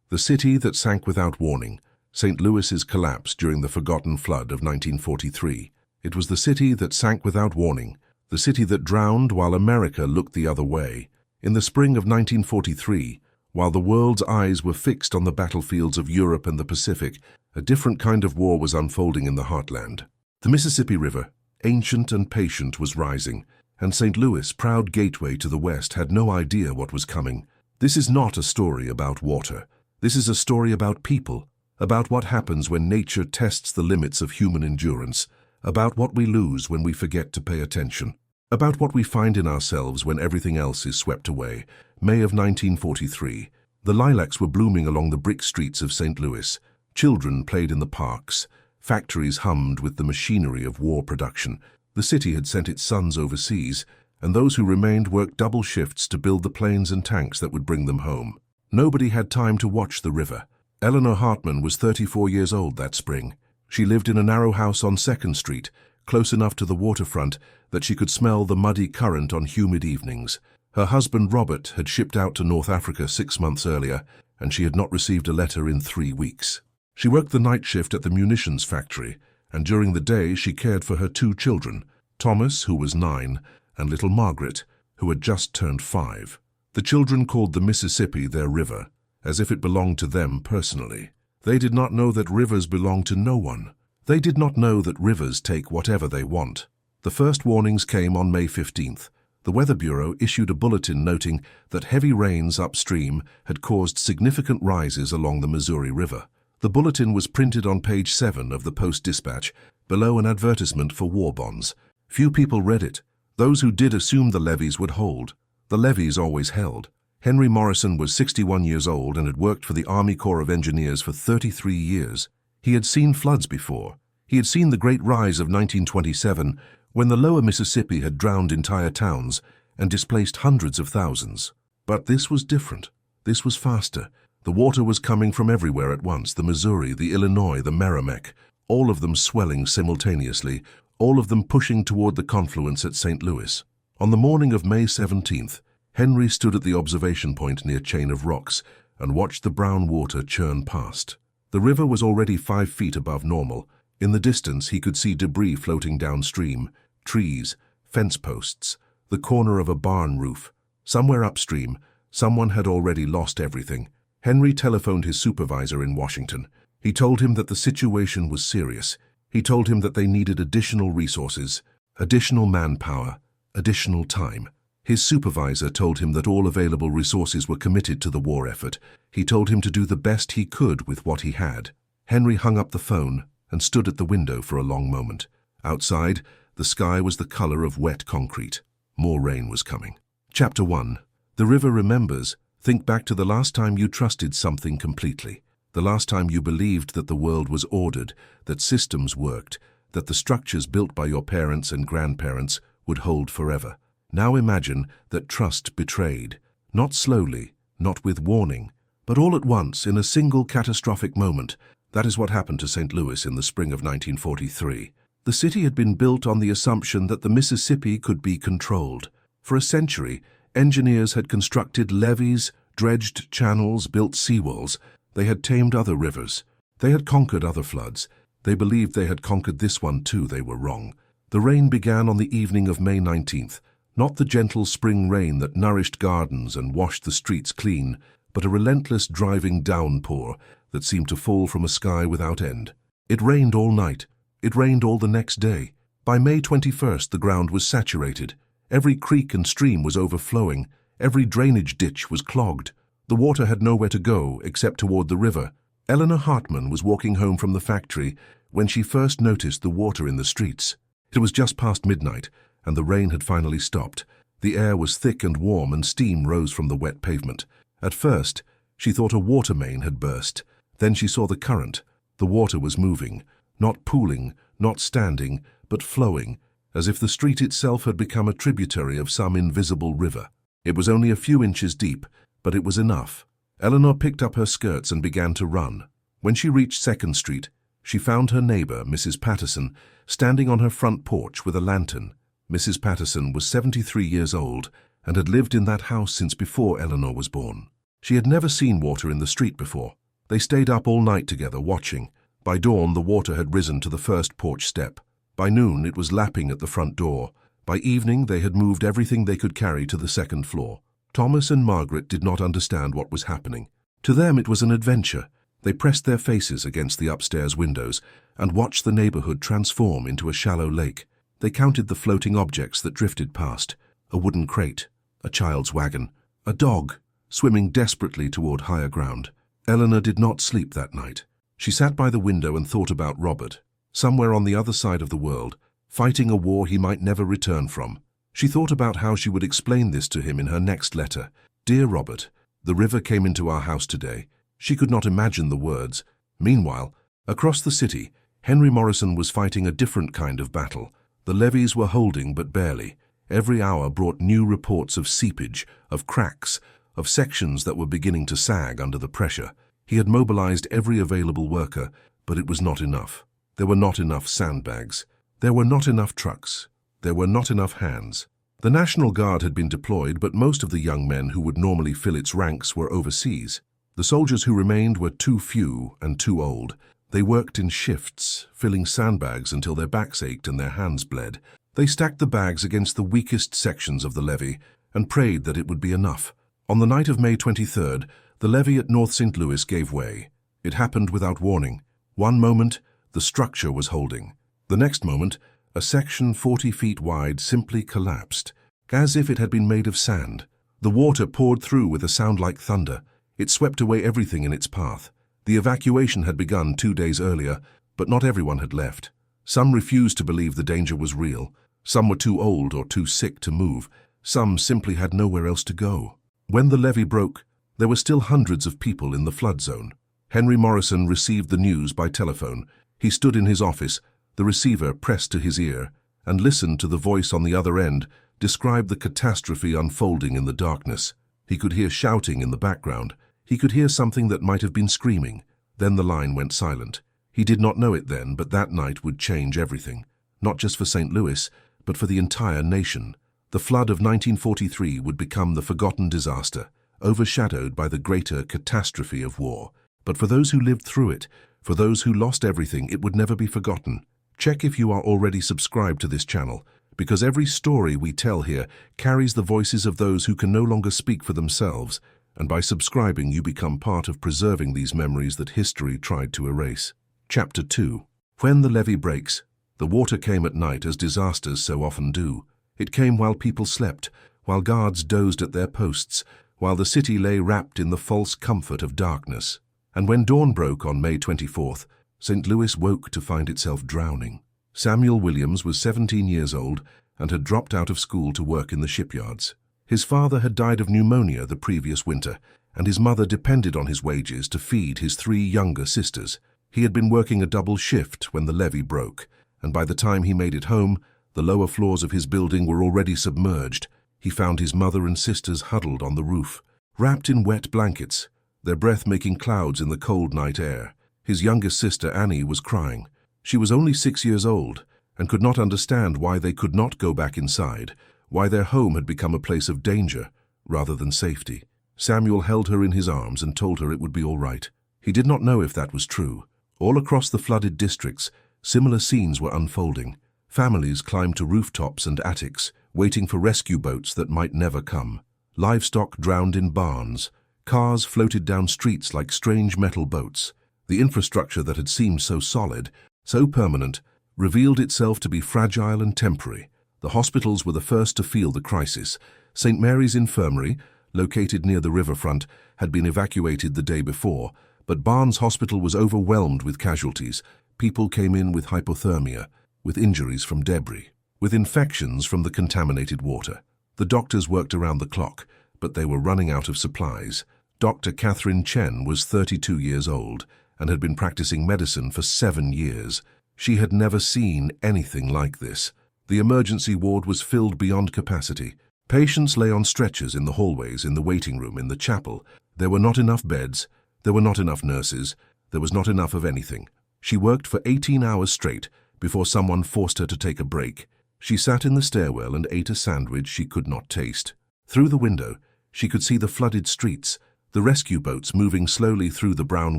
The city that sank without warning, St. Louis's collapse during the forgotten flood of 1943. It was the city that sank without warning, the city that drowned while America looked the other way. In the spring of 1943, while the world's eyes were fixed on the battlefields of Europe and the Pacific, a different kind of war was unfolding in the heartland. The Mississippi River, ancient and patient, was rising, and St. Louis, proud gateway to the West, had no idea what was coming. This is not a story about water. This is a story about people, about what happens when nature tests the limits of human endurance, about what we lose when we forget to pay attention, about what we find in ourselves when everything else is swept away. May of 1943. The lilacs were blooming along the brick streets of St. Louis. Children played in the parks. Factories hummed with the machinery of war production. The city had sent its sons overseas, and those who remained worked double shifts to build the planes and tanks that would bring them home. Nobody had time to watch the river. Eleanor Hartman was 34 years old that spring. She lived in a narrow house on 2nd Street, close enough to the waterfront that she could smell the muddy current on humid evenings. Her husband Robert had shipped out to North Africa 6 months earlier, and she had not received a letter in 3 weeks. She worked the night shift at the munitions factory, and during the day she cared for her 2 children, Thomas, who was 9, and little Margaret, who had just turned 5. The children called the Mississippi their river, as if it belonged to them personally. They did not know that rivers belong to no one. They did not know that rivers take whatever they want. The first warnings came on May 15th. The Weather Bureau issued a bulletin noting that heavy rains upstream had caused significant rises along the Missouri River. The bulletin was printed on page 7 of the Post-Dispatch, below an advertisement for war bonds. Few people read it. Those who did assumed the levees would hold. The levees always held. Henry Morrison was 61 years old and had worked for the Army Corps of Engineers for 33 years. He had seen floods before. He had seen the Great Rise of 1927, when the lower Mississippi had drowned entire towns and displaced hundreds of thousands. But this was different. This was faster. The water was coming from everywhere at once, the Missouri, the Illinois, the Merrimack, all of them swelling simultaneously, all of them pushing toward the confluence at St. Louis. On the morning of May 17th, Henry stood at the observation point near Chain of Rocks and watched the brown water churn past. The river was already 5 feet above normal. In the distance, he could see debris floating downstream, trees, fence posts, the corner of a barn roof. Somewhere upstream, someone had already lost everything. Henry telephoned his supervisor in Washington. He told him that the situation was serious. He told him that they needed additional resources, additional manpower, additional time. His supervisor told him that all available resources were committed to the war effort. He told him to do the best he could with what he had. Henry hung up the phone and stood at the window for a long moment. Outside, the sky was the color of wet concrete. More rain was coming. Chapter 1. The river remembers. Think back to the last time you trusted something completely. The last time you believed that the world was ordered, that systems worked, that the structures built by your parents and grandparents would hold forever. Now imagine that trust betrayed, not slowly, not with warning, but all at once in a single catastrophic moment. That is what happened to St. Louis in the spring of 1943. The city had been built on the assumption that the Mississippi could be controlled. For a century, engineers had constructed levees, dredged channels, built seawalls. They had tamed other rivers. They had conquered other floods. They believed they had conquered this one too. They were wrong. The rain began on the evening of May 19th. Not the gentle spring rain that nourished gardens and washed the streets clean, but a relentless driving downpour that seemed to fall from a sky without end. It rained all night. It rained all the next day. By May 21st, the ground was saturated. Every creek and stream was overflowing. Every drainage ditch was clogged. The water had nowhere to go except toward the river. Eleanor Hartman was walking home from the factory when she first noticed the water in the streets. It was just past midnight, and the rain had finally stopped. The air was thick and warm, and steam rose from the wet pavement. At first, she thought a water main had burst. Then she saw the current. The water was moving, not pooling, not standing, but flowing, as if the street itself had become a tributary of some invisible river. It was only a few inches deep, but it was enough. Eleanor picked up her skirts and began to run. When she reached 2nd Street, she found her neighbor, Mrs. Patterson, standing on her front porch with a lantern. Mrs. Patterson was 73 years old and had lived in that house since before Eleanor was born. She had never seen water in the street before. They stayed up all night together, watching. By dawn, the water had risen to the first porch step. By noon, it was lapping at the front door. By evening, they had moved everything they could carry to the second floor. Thomas and Margaret did not understand what was happening. To them, it was an adventure. They pressed their faces against the upstairs windows and watched the neighborhood transform into a shallow lake. They counted the floating objects that drifted past: a wooden crate, a child's wagon, a dog, swimming desperately toward higher ground. Eleanor did not sleep that night. She sat by the window and thought about Robert, somewhere on the other side of the world, fighting a war he might never return from. She thought about how she would explain this to him in her next letter. "Dear Robert, the river came into our house today." She could not imagine the words. Meanwhile, across the city, Henry Morrison was fighting a different kind of battle. The levees were holding, but barely. Every hour brought new reports of seepage, of cracks, of sections that were beginning to sag under the pressure. He had mobilized every available worker, but it was not enough. There were not enough sandbags. There were not enough trucks. There were not enough hands. The National Guard had been deployed, but most of the young men who would normally fill its ranks were overseas. The soldiers who remained were too few and too old. They worked in shifts, filling sandbags until their backs ached and their hands bled. They stacked the bags against the weakest sections of the levee and prayed that it would be enough. On the night of May 23rd, the levee at North St. Louis gave way. It happened without warning. One moment, the structure was holding. The next moment, a section 40 feet wide simply collapsed, as if it had been made of sand. The water poured through with a sound like thunder. It swept away everything in its path. The evacuation had begun 2 days earlier, but not everyone had left. Some refused to believe the danger was real. Some were too old or too sick to move. Some simply had nowhere else to go. When the levee broke, there were still hundreds of people in the flood zone. Henry Morrison received the news by telephone. He stood in his office, the receiver pressed to his ear, and listened to the voice on the other end describe the catastrophe unfolding in the darkness. He could hear shouting in the background. He could hear something that might have been screaming. Then the line went silent. He did not know it then, but that night would change everything. Not just for St. Louis, but for the entire nation. The flood of 1943 would become the forgotten disaster, overshadowed by the greater catastrophe of war. But for those who lived through it, for those who lost everything, it would never be forgotten. Check if you are already subscribed to this channel, because every story we tell here carries the voices of those who can no longer speak for themselves, and by subscribing you become part of preserving these memories that history tried to erase. Chapter 2. When the levee breaks. The water came at night, as disasters so often do. It came while people slept, while guards dozed at their posts, while the city lay wrapped in the false comfort of darkness. And when dawn broke on May 24th, St. Louis woke to find itself drowning. Samuel Williams was 17 years old and had dropped out of school to work in the shipyards. His father had died of pneumonia the previous winter, and his mother depended on his wages to feed his 3 younger sisters. He had been working a double shift when the levee broke, and by the time he made it home, the lower floors of his building were already submerged. He found his mother and sisters huddled on the roof, wrapped in wet blankets, their breath making clouds in the cold night air. His youngest sister, Annie, was crying. She was only 6 years old and could not understand why they could not go back inside, why their home had become a place of danger rather than safety. Samuel held her in his arms and told her it would be all right. He did not know if that was true. All across the flooded districts, similar scenes were unfolding. Families climbed to rooftops and attics, waiting for rescue boats that might never come. Livestock drowned in barns. Cars floated down streets like strange metal boats. The infrastructure that had seemed so solid, so permanent, revealed itself to be fragile and temporary. The hospitals were the first to feel the crisis. St. Mary's Infirmary, located near the riverfront, had been evacuated the day before, but Barnes Hospital was overwhelmed with casualties. People came in with hypothermia, with injuries from debris, with infections from the contaminated water. The doctors worked around the clock, but they were running out of supplies. Dr. Catherine Chen was 32 years old and had been practicing medicine for 7 years. She had never seen anything like this. The emergency ward was filled beyond capacity. Patients lay on stretchers in the hallways, in the waiting room, in the chapel. There were not enough beds. There were not enough nurses. There was not enough of anything. She worked for 18 hours straight before someone forced her to take a break. She sat in the stairwell and ate a sandwich she could not taste. Through the window, she could see the flooded streets, The rescue boats moving slowly through the brown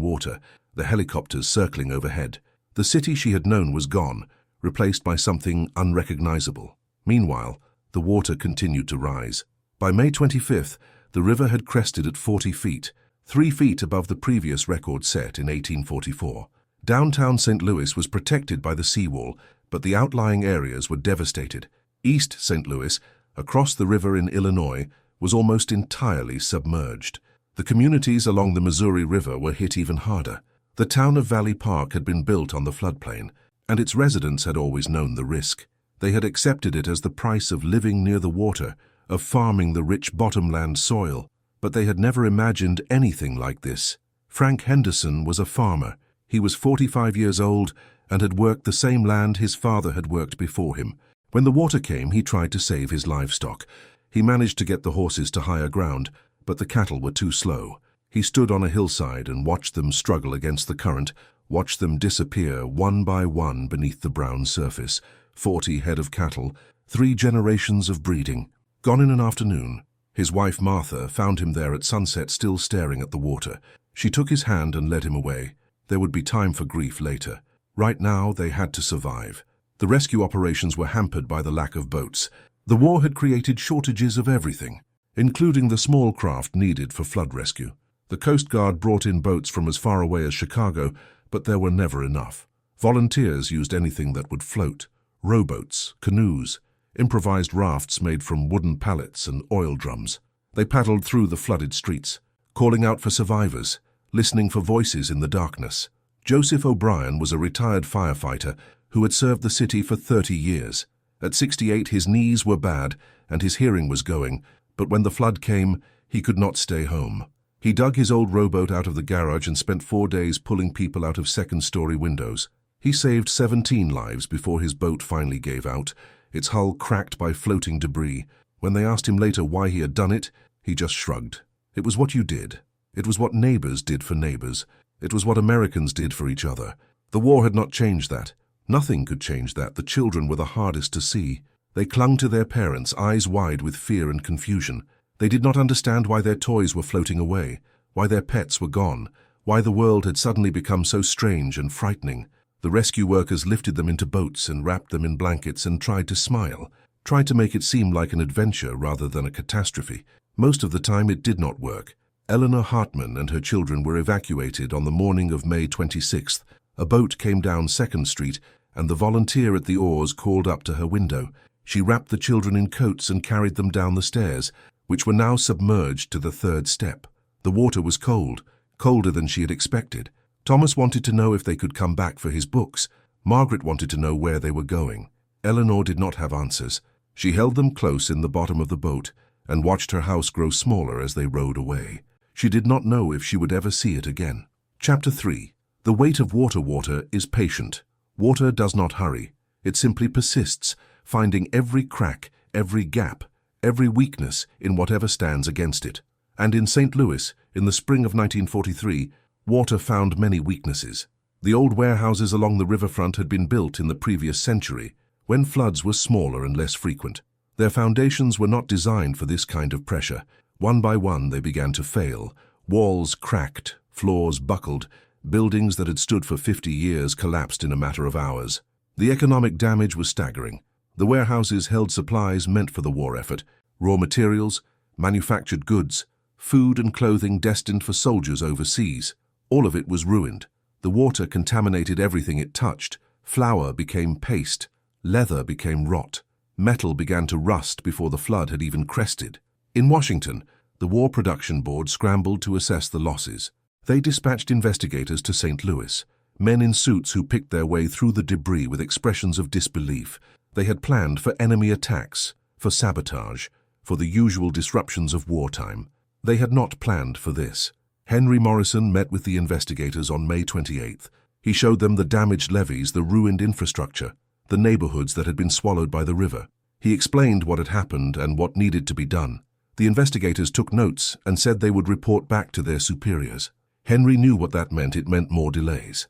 water, the helicopters circling overhead. The city she had known was gone, replaced by something unrecognizable. Meanwhile, the water continued to rise. By May 25th, the river had crested at 40 feet, 3 feet above the previous record set in 1844. Downtown St. Louis was protected by the seawall, but the outlying areas were devastated. East St. Louis, across the river in Illinois, was almost entirely submerged. The communities along the Missouri River were hit even harder. The town of Valley Park had been built on the floodplain, and its residents had always known the risk. They had accepted it as the price of living near the water, of farming the rich bottomland soil, but they had never imagined anything like this. Frank Henderson was a farmer. He was 45 years old and had worked the same land his father had worked before him. When the water came, he tried to save his livestock. He managed to get the horses to higher ground, but the cattle were too slow. He stood on a hillside and watched them struggle against the current, watched them disappear one by one beneath the brown surface. 40 head of cattle, 3 generations of breeding. Gone in an afternoon. His wife Martha found him there at sunset, still staring at the water. She took his hand and led him away. There would be time for grief later. Right now, they had to survive. The rescue operations were hampered by the lack of boats. The war had created shortages of everything, including the small craft needed for flood rescue. The Coast Guard brought in boats from as far away as Chicago, but there were never enough. Volunteers used anything that would float: rowboats, canoes, improvised rafts made from wooden pallets and oil drums. They paddled through the flooded streets, calling out for survivors, listening for voices in the darkness. Joseph O'Brien was a retired firefighter who had served the city for 30 years. At 68, his knees were bad and his hearing was going, but when the flood came, he could not stay home. He dug his old rowboat out of the garage and spent 4 days pulling people out of second-story windows. He saved 17 lives before his boat finally gave out, its hull cracked by floating debris. When they asked him later why he had done it, he just shrugged. It was what you did. It was what neighbors did for neighbors. It was what Americans did for each other. The war had not changed that. Nothing could change that. The children were the hardest to see. They clung to their parents, eyes wide with fear and confusion. They did not understand why their toys were floating away, why their pets were gone, why the world had suddenly become so strange and frightening. The rescue workers lifted them into boats and wrapped them in blankets and tried to smile, tried to make it seem like an adventure rather than a catastrophe. Most of the time it did not work. Eleanor Hartman and her children were evacuated on the morning of May 26th. A boat came down 2nd Street, and the volunteer at the oars called up to her window. She wrapped the children in coats and carried them down the stairs, which were now submerged to the 3rd step. The water was cold, colder than she had expected. Thomas wanted to know if they could come back for his books. Margaret wanted to know where they were going. Eleanor did not have answers. She held them close in the bottom of the boat and watched her house grow smaller as they rowed away. She did not know if she would ever see it again. Chapter 3. The weight of water is patient. Water does not hurry. It simply persists, finding every crack, every gap, every weakness in whatever stands against it. And in St. Louis, in the spring of 1943, water found many weaknesses. The old warehouses along the riverfront had been built in the previous century, when floods were smaller and less frequent. Their foundations were not designed for this kind of pressure. One by one they began to fail. Walls cracked, floors buckled, buildings that had stood for 50 years collapsed in a matter of hours. The economic damage was staggering. The warehouses held supplies meant for the war effort, raw materials, manufactured goods, food and clothing destined for soldiers overseas. All of it was ruined. The water contaminated everything it touched. Flour became paste. Leather became rot. Metal began to rust before the flood had even crested. In Washington, the War Production Board scrambled to assess the losses. They dispatched investigators to St. Louis, men in suits who picked their way through the debris with expressions of disbelief. They had planned for enemy attacks, for sabotage, for the usual disruptions of wartime. They had not planned for this. Henry Morrison met with the investigators on May 28th. He showed them the damaged levees, the ruined infrastructure, the neighborhoods that had been swallowed by the river. He explained what had happened and what needed to be done. The investigators took notes and said they would report back to their superiors. Henry knew what that meant. It meant more delays,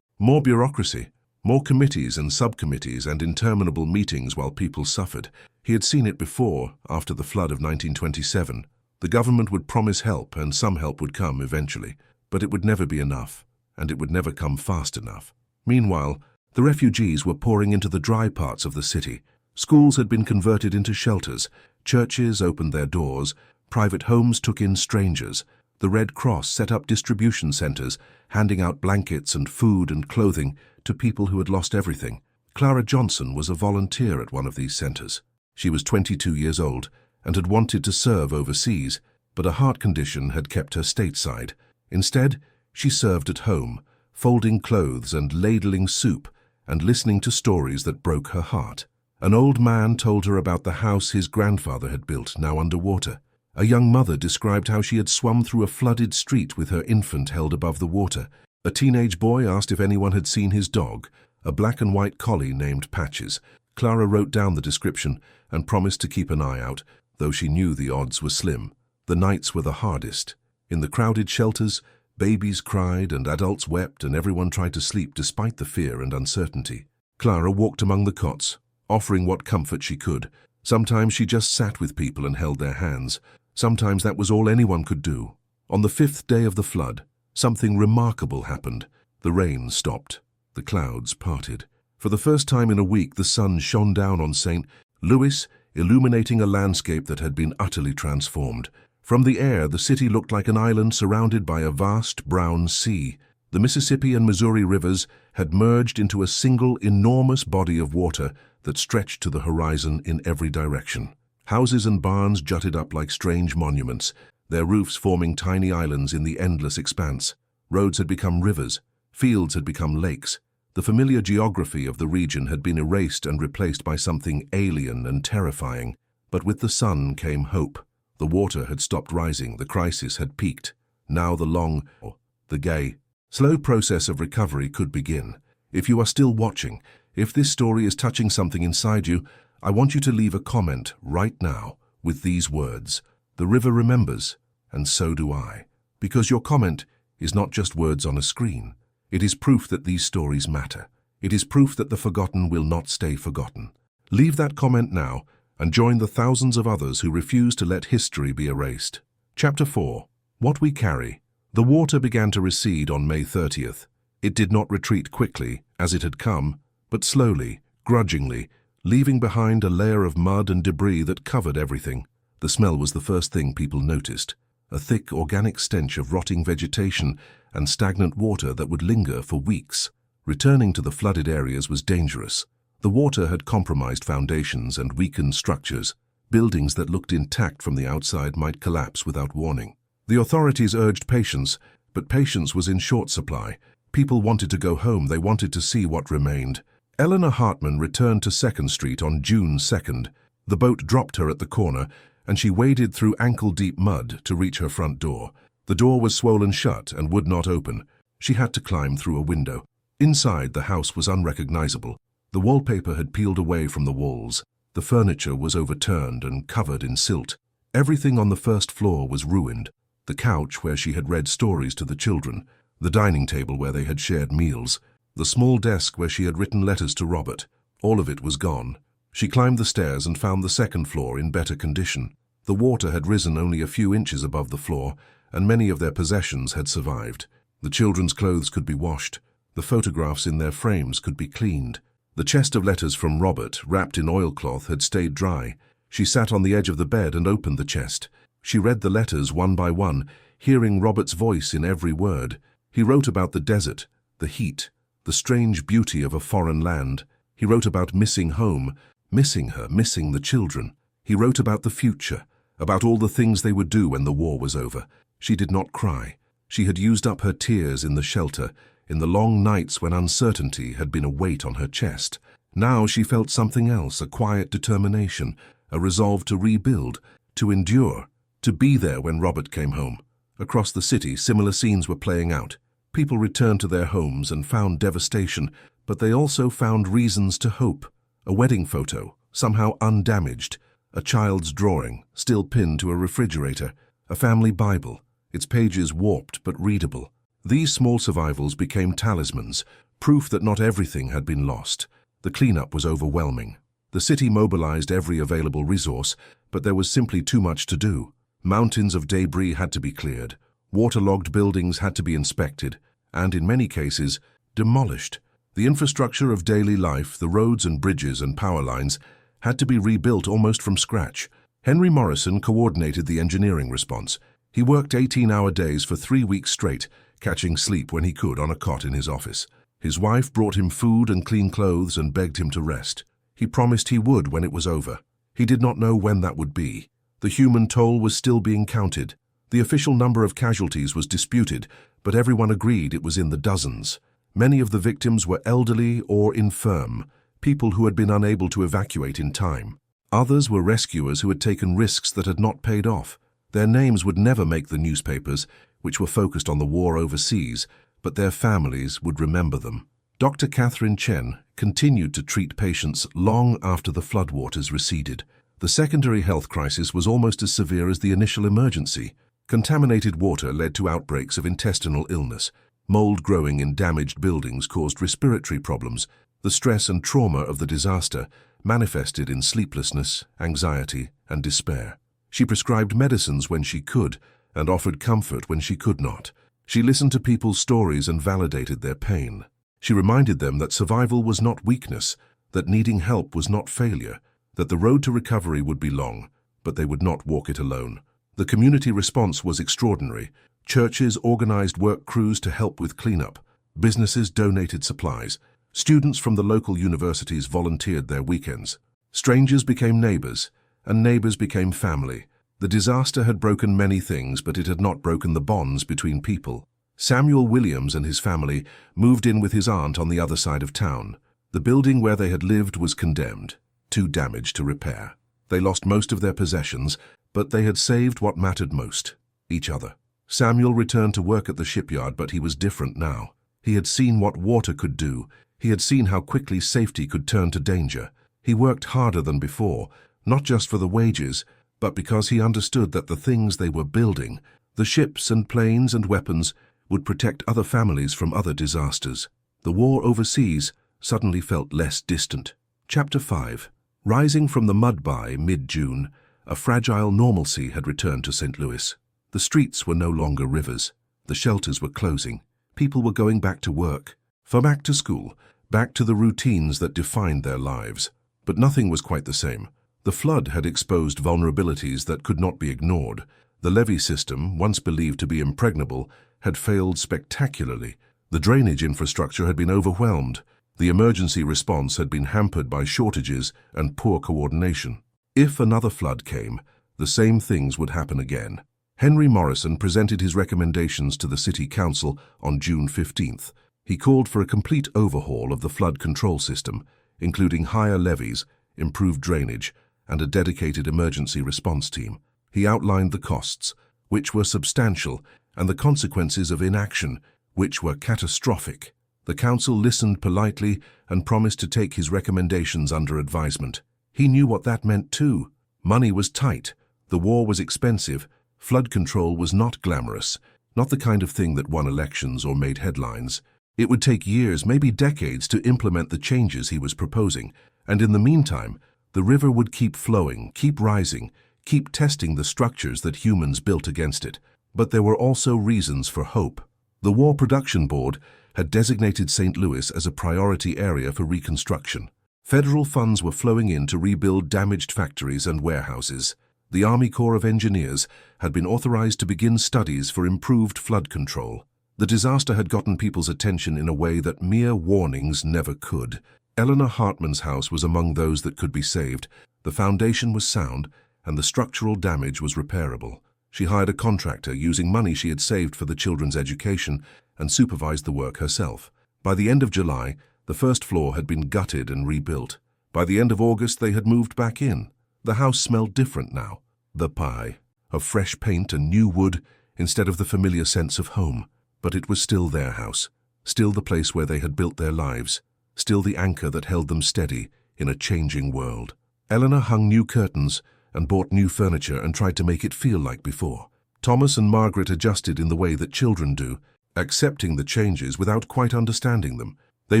more bureaucracy, more committees and subcommittees and interminable meetings while people suffered. He had seen it before, after the flood of 1927. The government would promise help, and some help would come eventually, but it would never be enough, and it would never come fast enough. Meanwhile, the refugees were pouring into the dry parts of the city. Schools had been converted into shelters, churches opened their doors, private homes took in strangers. The Red Cross set up distribution centers, handing out blankets and food and clothing to people who had lost everything. Clara Johnson was a volunteer at one of these centers. She was 22 years old and had wanted to serve overseas, but a heart condition had kept her stateside. Instead, she served at home, folding clothes and ladling soup and listening to stories that broke her heart. An old man told her about the house his grandfather had built, now underwater. A young mother described how she had swum through a flooded street with her infant held above the water. A teenage boy asked if anyone had seen his dog, a black and white collie named Patches. Clara wrote down the description and promised to keep an eye out, though she knew the odds were slim. The nights were the hardest. In the crowded shelters, babies cried and adults wept, and everyone tried to sleep despite the fear and uncertainty. Clara walked among the cots, offering what comfort she could. Sometimes she just sat with people and held their hands. Sometimes that was all anyone could do. On the 5th day of the flood, something remarkable happened. The rain stopped. The clouds parted. For the first time in a week, the sun shone down on St. Louis, illuminating a landscape that had been utterly transformed. From the air, the city looked like an island surrounded by a vast brown sea. The Mississippi and Missouri rivers had merged into a single enormous body of water that stretched to the horizon in every direction. Houses and barns jutted up like strange monuments, their roofs forming tiny islands in the endless expanse. Roads had become rivers, fields had become lakes. The familiar geography of the region had been erased and replaced by something alien and terrifying. But with the sun came hope. The water had stopped rising, the crisis had peaked. Now the gay, slow process of recovery could begin. If you are still watching, if this story is touching something inside you, I want you to leave a comment right now with these words: "The river remembers, and so do I." Because your comment is not just words on a screen. It is proof that these stories matter. It is proof that the forgotten will not stay forgotten. Leave that comment now and join the thousands of others who refuse to let history be erased. Chapter 4. What we carry. The water began to recede on May 30th. It did not retreat quickly, as it had come, but slowly, grudgingly, leaving behind a layer of mud and debris that covered everything. The smell was the first thing people noticed, a thick organic stench of rotting vegetation and stagnant water that would linger for weeks. Returning to the flooded areas was dangerous. The water had compromised foundations and weakened structures. Buildings that looked intact from the outside might collapse without warning. The authorities urged patience, but patience was in short supply. People wanted to go home, they wanted to see what remained. Eleanor Hartman returned to 2nd Street on June 2nd. The boat dropped her at the corner, and she waded through ankle-deep mud to reach her front door. The door was swollen shut and would not open. She had to climb through a window. Inside, the house was unrecognizable. The wallpaper had peeled away from the walls. The furniture was overturned and covered in silt. Everything on the first floor was ruined. The couch where she had read stories to the children, the dining table where they had shared meals, the small desk where she had written letters to Robert. All of it was gone. She climbed the stairs and found the 2nd floor in better condition. The water had risen only a few inches above the floor, and many of their possessions had survived. The children's clothes could be washed. The photographs in their frames could be cleaned. The chest of letters from Robert, wrapped in oilcloth, had stayed dry. She sat on the edge of the bed and opened the chest. She read the letters one by one, hearing Robert's voice in every word. He wrote about the desert, the heat, the strange beauty of a foreign land. He wrote about missing home, missing her, missing the children. He wrote about the future, about all the things they would do when the war was over. She did not cry. She had used up her tears in the shelter, in the long nights when uncertainty had been a weight on her chest. Now she felt something else, a quiet determination, a resolve to rebuild, to endure, to be there when Robert came home. Across the city, similar scenes were playing out. People returned to their homes and found devastation, but they also found reasons to hope. A wedding photo, somehow undamaged, a child's drawing, still pinned to a refrigerator, a family Bible, its pages warped but readable. These small survivals became talismans, proof that not everything had been lost. The cleanup was overwhelming. The city mobilized every available resource, but there was simply too much to do. Mountains of debris had to be cleared, waterlogged buildings had to be inspected, and in many cases, demolished. The infrastructure of daily life, the roads and bridges and power lines, had to be rebuilt almost from scratch. Henry Morrison coordinated the engineering response. He worked 18-hour days for 3 weeks straight, catching sleep when he could on a cot in his office. His wife brought him food and clean clothes and begged him to rest. He promised he would when it was over. He did not know when that would be. The human toll was still being counted. The official number of casualties was disputed, but everyone agreed it was in the dozens. Many of the victims were elderly or infirm, people who had been unable to evacuate in time. Others were rescuers who had taken risks that had not paid off. Their names would never make the newspapers, which were focused on the war overseas, but their families would remember them. Dr. Catherine Chen continued to treat patients long after the floodwaters receded. The secondary health crisis was almost as severe as the initial emergency. Contaminated water led to outbreaks of intestinal illness. Mold growing in damaged buildings caused respiratory problems. The stress and trauma of the disaster manifested in sleeplessness, anxiety, and despair. She prescribed medicines when she could and offered comfort when she could not. She listened to people's stories and validated their pain. She reminded them that survival was not weakness, that needing help was not failure, that the road to recovery would be long, but they would not walk it alone. The community response was extraordinary. Churches organized work crews to help with cleanup. Businesses donated supplies. Students from the local universities volunteered their weekends. Strangers became neighbors, and neighbors became family. The disaster had broken many things, but it had not broken the bonds between people. Samuel Williams and his family moved in with his aunt on the other side of town. The building where they had lived was condemned, too damaged to repair. They lost most of their possessions, but they had saved what mattered most, each other. Samuel returned to work at the shipyard, but he was different now. He had seen what water could do. He had seen how quickly safety could turn to danger. He worked harder than before, not just for the wages, but because he understood that the things they were building, the ships and planes and weapons, would protect other families from other disasters. The war overseas suddenly felt less distant. Chapter 5. Rising from the mud by mid-June, a fragile normalcy had returned to St. Louis. The streets were no longer rivers. The shelters were closing. People were going back to work, back to school, back to the routines that defined their lives. But nothing was quite the same. The flood had exposed vulnerabilities that could not be ignored. The levee system, once believed to be impregnable, had failed spectacularly. The drainage infrastructure had been overwhelmed. The emergency response had been hampered by shortages and poor coordination. If another flood came, the same things would happen again. Henry Morrison presented his recommendations to the City Council on June 15th. He called for a complete overhaul of the flood control system, including higher levees, improved drainage, and a dedicated emergency response team. He outlined the costs, which were substantial, and the consequences of inaction, which were catastrophic. The council listened politely and promised to take his recommendations under advisement. He knew what that meant too. Money was tight, the war was expensive, flood control was not glamorous, not the kind of thing that won elections or made headlines. It would take years, maybe decades, to implement the changes he was proposing, and in the meantime, the river would keep flowing, keep rising, keep testing the structures that humans built against it. But there were also reasons for hope. The War Production Board had designated St. Louis as a priority area for reconstruction. Federal funds were flowing in to rebuild damaged factories and warehouses. The Army Corps of Engineers had been authorized to begin studies for improved flood control. The disaster had gotten people's attention in a way that mere warnings never could. Eleanor Hartman's house was among those that could be saved. The foundation was sound, and the structural damage was repairable. She hired a contractor using money she had saved for the children's education and supervised the work herself. By the end of July, the first floor had been gutted and rebuilt. By the end of August, they had moved back in. The house smelled different now. The pie, of fresh paint and new wood instead of the familiar sense of home. But it was still their house, still the place where they had built their lives, still the anchor that held them steady in a changing world. Eleanor hung new curtains and bought new furniture and tried to make it feel like before. Thomas and Margaret adjusted in the way that children do, accepting the changes without quite understanding them. They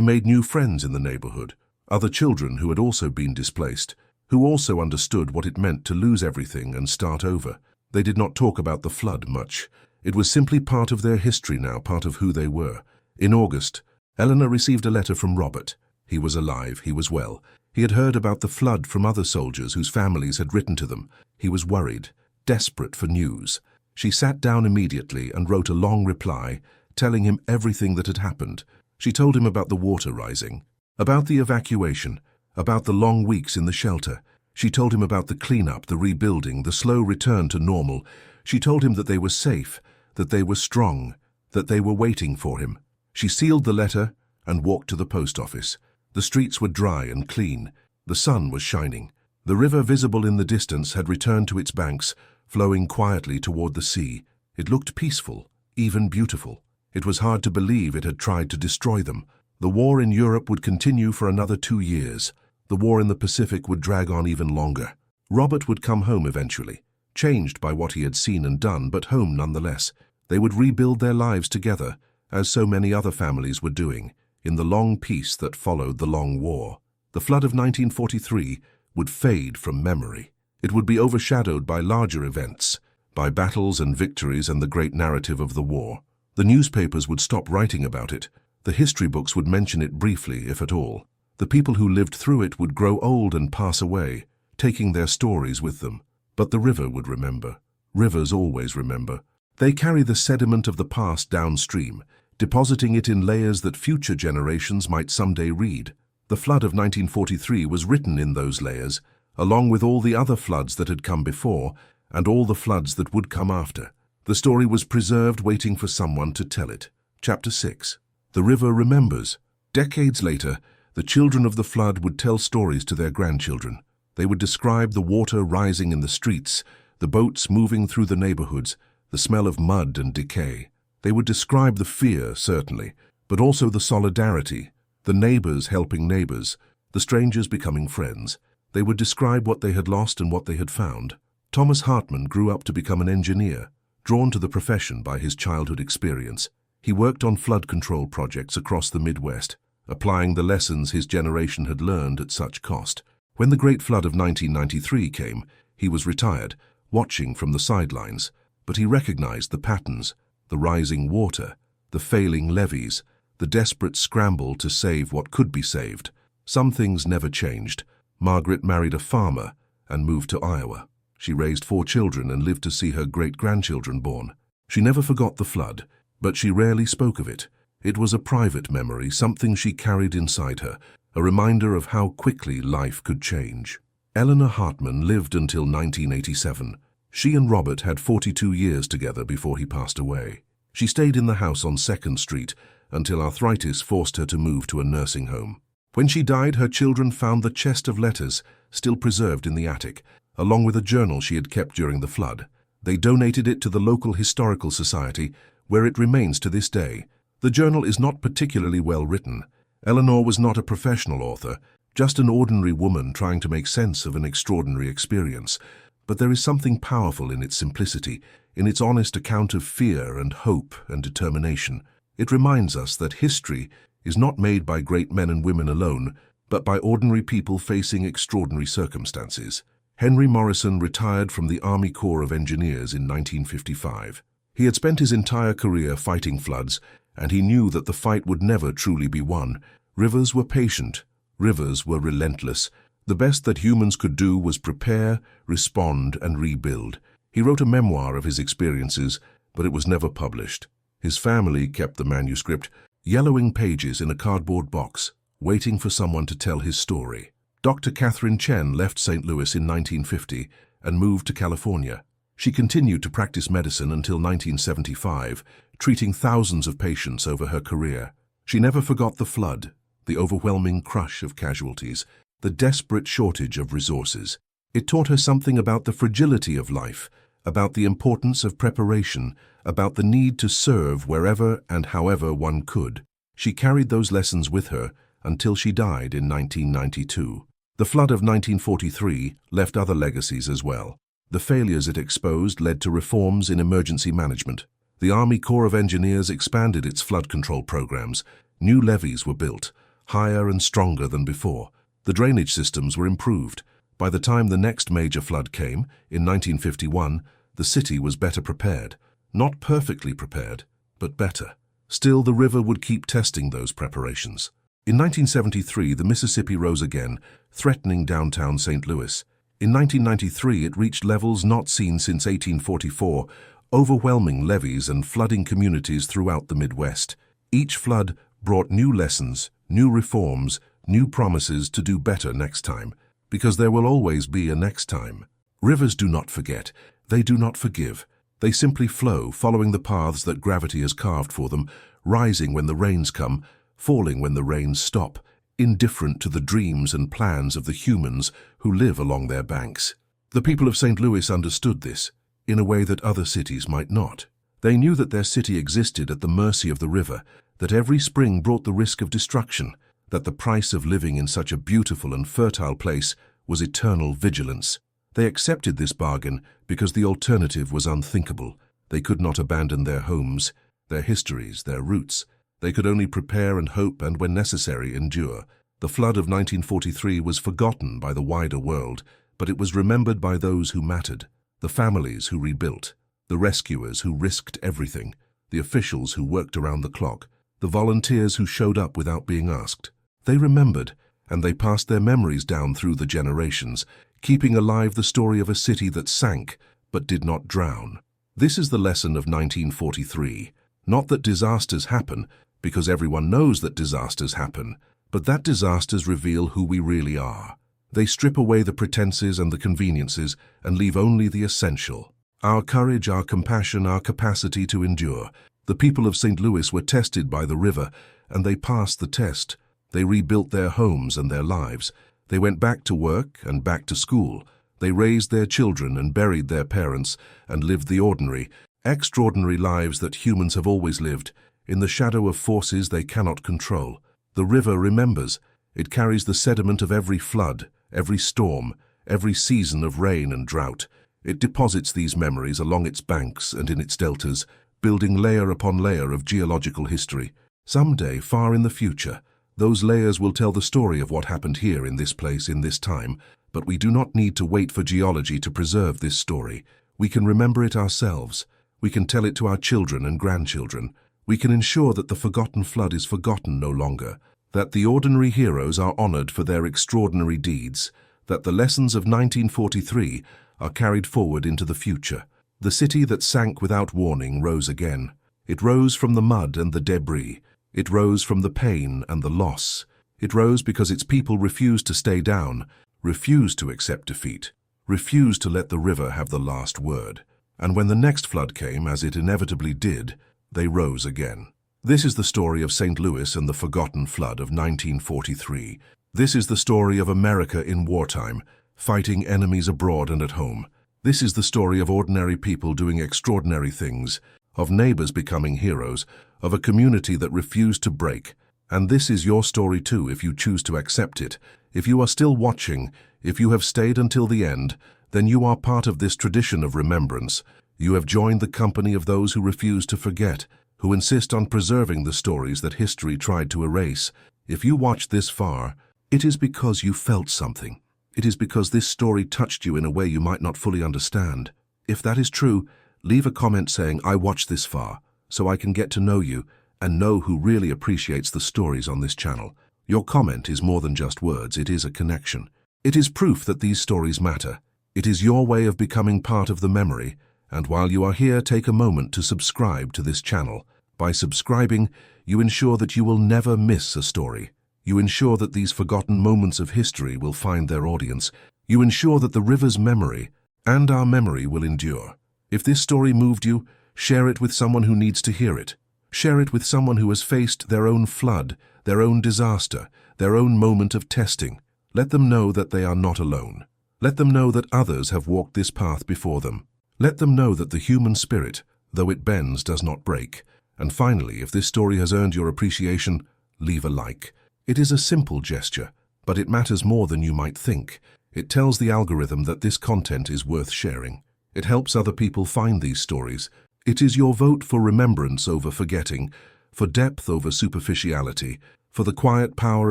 made new friends in the neighborhood, other children who had also been displaced, who also understood what it meant to lose everything and start over. They did not talk about the flood much. It was simply part of their history now, part of who they were. In August, Eleanor received a letter from Robert. He was alive, he was well. He had heard about the flood from other soldiers whose families had written to them. He was worried, desperate for news. She sat down immediately and wrote a long reply, telling him everything that had happened. She told him about the water rising, about the evacuation, about the long weeks in the shelter. She told him about the cleanup, the rebuilding, the slow return to normal. She told him that they were safe, that they were strong, that they were waiting for him. She sealed the letter and walked to the post office. The streets were dry and clean. The sun was shining. The river visible in the distance had returned to its banks, flowing quietly toward the sea. It looked peaceful, even beautiful. It was hard to believe it had tried to destroy them. The war in Europe would continue for another 2 years. The war in the Pacific would drag on even longer. Robert would come home eventually, changed by what he had seen and done, but home nonetheless. They would rebuild their lives together, as so many other families were doing, in the long peace that followed the long war. The flood of 1943 would fade from memory. It would be overshadowed by larger events, by battles and victories and the great narrative of the war. The newspapers would stop writing about it. The history books would mention it briefly, if at all. The people who lived through it would grow old and pass away, taking their stories with them. But the river would remember. Rivers always remember. They carry the sediment of the past downstream, depositing it in layers that future generations might someday read. The flood of 1943 was written in those layers, along with all the other floods that had come before and all the floods that would come after. The story was preserved, waiting for someone to tell it. Chapter 6. The river remembers. Decades later, the children of the flood would tell stories to their grandchildren. They would describe the water rising in the streets, the boats moving through the neighborhoods, the smell of mud and decay. They would describe the fear, certainly, but also the solidarity, the neighbors helping neighbors, the strangers becoming friends. They would describe what they had lost and what they had found. Thomas Hartman grew up to become an engineer, drawn to the profession by his childhood experience. He worked on flood control projects across the Midwest, applying the lessons his generation had learned at such cost. When the Great Flood of 1993 came, he was retired, watching from the sidelines, but he recognized the patterns, the rising water, the failing levees, the desperate scramble to save what could be saved. Some things never changed. Margaret married a farmer and moved to Iowa. She raised 4 children and lived to see her great-grandchildren born. She never forgot the flood, but she rarely spoke of it. It was a private memory, something she carried inside her, a reminder of how quickly life could change. Eleanor Hartman lived until 1987. She and Robert had 42 years together before he passed away. She stayed in the house on 2nd Street until arthritis forced her to move to a nursing home. When she died, her children found the chest of letters still preserved in the attic, along with a journal she had kept during the flood. They donated it to the local historical society, where it remains to this day. The journal is not particularly well written. Eleanor was not a professional author, just an ordinary woman trying to make sense of an extraordinary experience. But there is something powerful in its simplicity, in its honest account of fear and hope and determination. It reminds us that history is not made by great men and women alone, but by ordinary people facing extraordinary circumstances. Henry Morrison retired from the Army Corps of Engineers in 1955. He had spent his entire career fighting floods, and he knew that the fight would never truly be won. Rivers were patient. Rivers were relentless. The best that humans could do was prepare, respond, and rebuild. He wrote a memoir of his experiences, but it was never published. His family kept the manuscript, yellowing pages in a cardboard box, waiting for someone to tell his story. Dr. Catherine Chen left St. Louis in 1950 and moved to California. She continued to practice medicine until 1975, treating thousands of patients over her career. She never forgot the flood, the overwhelming crush of casualties, the desperate shortage of resources. It taught her something about the fragility of life, about the importance of preparation, about the need to serve wherever and however one could. She carried those lessons with her until she died in 1992. The flood of 1943 left other legacies as well. The failures it exposed led to reforms in emergency management. The Army Corps of Engineers expanded its flood control programs. New levees were built, higher and stronger than before. The drainage systems were improved. By the time the next major flood came, in 1951, The city was better prepared. Not perfectly prepared, but better. Still, the river would keep testing those preparations. In 1973, the Mississippi rose again, threatening downtown St. Louis. In 1993, it reached levels not seen since 1844, overwhelming levees and flooding communities throughout the Midwest. Each flood brought new lessons, new reforms, new promises to do better next time, because there will always be a next time. Rivers do not forget. They do not forgive. They simply flow, following the paths that gravity has carved for them, rising when the rains come, falling when the rains stop, indifferent to the dreams and plans of the humans who live along their banks. The people of St. Louis understood this, in a way that other cities might not. They knew that their city existed at the mercy of the river, that every spring brought the risk of destruction, that the price of living in such a beautiful and fertile place was eternal vigilance. They accepted this bargain because the alternative was unthinkable. They could not abandon their homes, their histories, their roots. They could only prepare and hope and, when necessary, endure. The flood of 1943 was forgotten by the wider world, but it was remembered by those who mattered, the families who rebuilt, the rescuers who risked everything, the officials who worked around the clock, the volunteers who showed up without being asked. They remembered, and they passed their memories down through the generations, keeping alive the story of a city that sank but did not drown. This is the lesson of 1943. Not that disasters happen, because everyone knows that disasters happen, but that disasters reveal who we really are. They strip away the pretenses and the conveniences and leave only the essential. Our courage, our compassion, our capacity to endure. The people of St. Louis were tested by the river, and they passed the test. They rebuilt their homes and their lives. They went back to work and back to school. They raised their children and buried their parents and lived the ordinary, extraordinary lives that humans have always lived, in the shadow of forces they cannot control. The river remembers. It carries the sediment of every flood, every storm, every season of rain and drought. It deposits these memories along its banks and in its deltas, building layer upon layer of geological history. Someday, far in the future, those layers will tell the story of what happened here in this place in this time, but we do not need to wait for geology to preserve this story. We can remember it ourselves. We can tell it to our children and grandchildren. We can ensure that the forgotten flood is forgotten no longer, that the ordinary heroes are honored for their extraordinary deeds, that the lessons of 1943 are carried forward into the future. The city that sank without warning rose again. It rose from the mud and the debris. It rose from the pain and the loss. It rose because its people refused to stay down, refused to accept defeat, refused to let the river have the last word. And when the next flood came, as it inevitably did, they rose again. This is the story of St. Louis and the forgotten flood of 1943. This is the story of America in wartime, fighting enemies abroad and at home. This is the story of ordinary people doing extraordinary things, of neighbors becoming heroes, of a community that refused to break. And this is your story too, if you choose to accept it. If you are still watching, if you have stayed until the end, then you are part of this tradition of remembrance. You have joined the company of those who refuse to forget, who insist on preserving the stories that history tried to erase. If you watched this far, it is because you felt something. It is because this story touched you in a way you might not fully understand. If that is true, leave a comment saying, "I watched this far," so I can get to know you and know who really appreciates the stories on this channel. Your comment is more than just words, it is a connection. It is proof that these stories matter. It is your way of becoming part of the memory, and while you are here, take a moment to subscribe to this channel. By subscribing, you ensure that you will never miss a story. You ensure that these forgotten moments of history will find their audience. You ensure that the river's memory and our memory will endure. If this story moved you, share it with someone who needs to hear it. Share it with someone who has faced their own flood, their own disaster, their own moment of testing. Let them know that they are not alone. Let them know that others have walked this path before them. Let them know that the human spirit, though it bends, does not break. And finally, if this story has earned your appreciation, leave a like. It is a simple gesture, but it matters more than you might think. It tells the algorithm that this content is worth sharing. It helps other people find these stories. It is your vote for remembrance over forgetting, for depth over superficiality, for the quiet power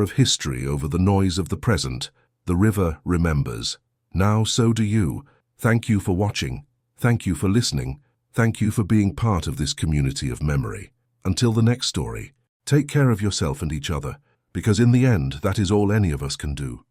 of history over the noise of the present. The river remembers. Now so do you. Thank you for watching. Thank you for listening. Thank you for being part of this community of memory. Until the next story, take care of yourself and each other, because in the end, that is all any of us can do.